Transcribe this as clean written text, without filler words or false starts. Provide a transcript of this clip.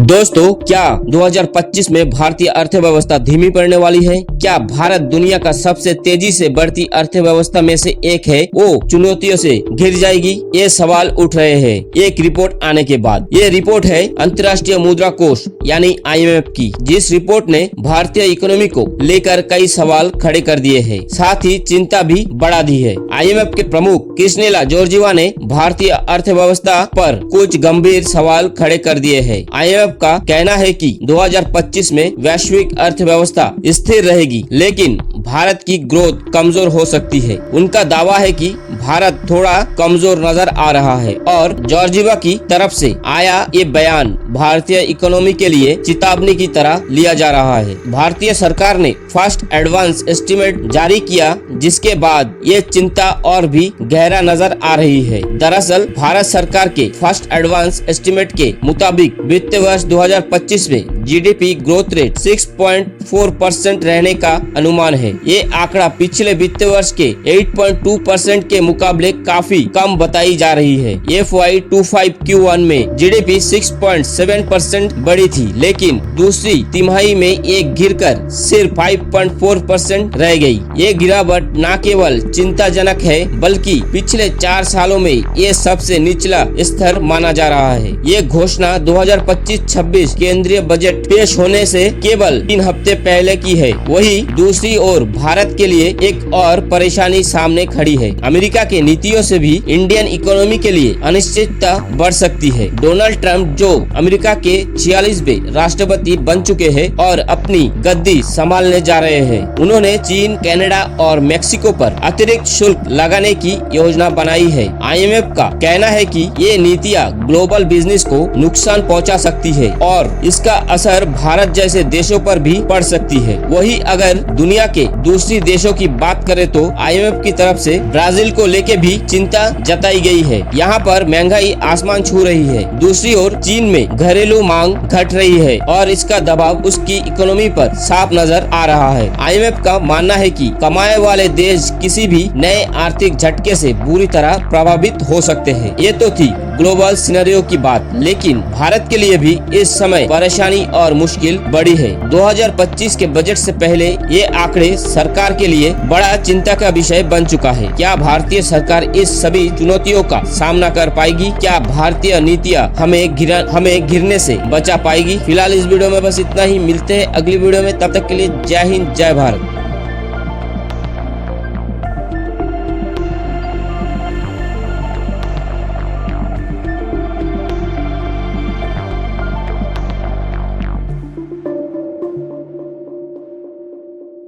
दोस्तों, क्या 2025 में भारतीय अर्थव्यवस्था धीमी पड़ने वाली है? क्या भारत दुनिया का सबसे तेजी से बढ़ती अर्थव्यवस्था में से एक है, वो चुनौतियों से घिर जाएगी? ये सवाल उठ रहे हैं एक रिपोर्ट आने के बाद। ये रिपोर्ट है अंतर्राष्ट्रीय मुद्रा कोष यानी IMF की, जिस रिपोर्ट ने भारतीय इकोनॉमी को लेकर कई सवाल खड़े कर दिए हैं, साथ ही चिंता भी बढ़ा दी है। IMF के प्रमुख क्रिस्टेला जॉर्जिवा ने भारतीय अर्थव्यवस्था पर कुछ गंभीर सवाल खड़े कर दिए हैं। IMF का कहना है कि 2025 में वैश्विक अर्थव्यवस्था स्थिर रहेगी, लेकिन भारत की ग्रोथ कमजोर हो सकती है। उनका दावा है कि भारत थोड़ा कमजोर नजर आ रहा है और जॉर्जिवा की तरफ से आया ये बयान भारतीय इकोनॉमी के लिए चेतावनी की तरह लिया जा रहा है। भारतीय सरकार ने फर्स्ट एडवांस एस्टीमेट जारी किया, जिसके बाद ये चिंता और भी गहरा नजर आ रही है। दरअसल भारत सरकार के फर्स्ट एडवांस एस्टीमेट के मुताबिक वित्त वर्ष 2025 में GDP ग्रोथ रेट 6.4% रहने का अनुमान है। ये आंकड़ा पिछले वित्त वर्ष के 8.2% के मुकाबले काफी कम बताई जा रही है। FY25 Q1 में GDP 6.7% बढ़ी थी, लेकिन दूसरी तिमाही में ये गिरकर सिर्फ 5.4% रह गई। ये गिरावट न केवल चिंताजनक है, बल्कि पिछले 4 सालों में ये सबसे निचला स्तर माना जा रहा है। ये घोषणा 2025-26 केंद्रीय बजट पेश होने से केवल 3 हफ्ते पहले की है। वही दूसरी ओर भारत के लिए एक और परेशानी सामने खड़ी है। अमेरिका के नीतियों से भी इंडियन इकोनॉमी के लिए अनिश्चितता बढ़ सकती है। डोनाल्ड ट्रंप, जो अमेरिका के 46वें राष्ट्रपति बन चुके हैं और अपनी गद्दी संभालने जा रहे हैं, उन्होंने चीन, कनाडा और मेक्सिको पर अतिरिक्त शुल्क लगाने की योजना बनाई है। IMF का कहना है कि ये नीतियाँ ग्लोबल बिजनेस को नुकसान पहुंचा सकती है और इसका असर भारत जैसे देशों पर भी पड़ सकती है। वही अगर दुनिया के दूसरी देशों की बात करें तो IMF की तरफ से ब्राजील को लेके भी चिंता जताई गई है। यहाँ पर महंगाई आसमान छू रही है। दूसरी ओर चीन में घरेलू मांग घट रही है और इसका दबाव उसकी इकोनॉमी पर साफ नजर आ रहा है। IMF का मानना है कि कमाए वाले देश किसी भी नए आर्थिक झटके से बुरी तरह प्रभावित हो सकते हैं। ये तो थी ग्लोबल सिनेरियो की बात, लेकिन भारत के लिए भी इस समय परेशानी और मुश्किल बड़ी है। 2025 के बजट से पहले ये आंकड़े सरकार के लिए बड़ा चिंता का विषय बन चुका है। क्या भारतीय सरकार इस सभी चुनौतियों का सामना कर पाएगी? क्या भारतीय नीतियाँ हमें गिरने से बचा पाएगी? फिलहाल इस वीडियो में बस इतना ही। मिलते हैं अगली वीडियो में, तब तक के लिए जय हिंद, जय भारत।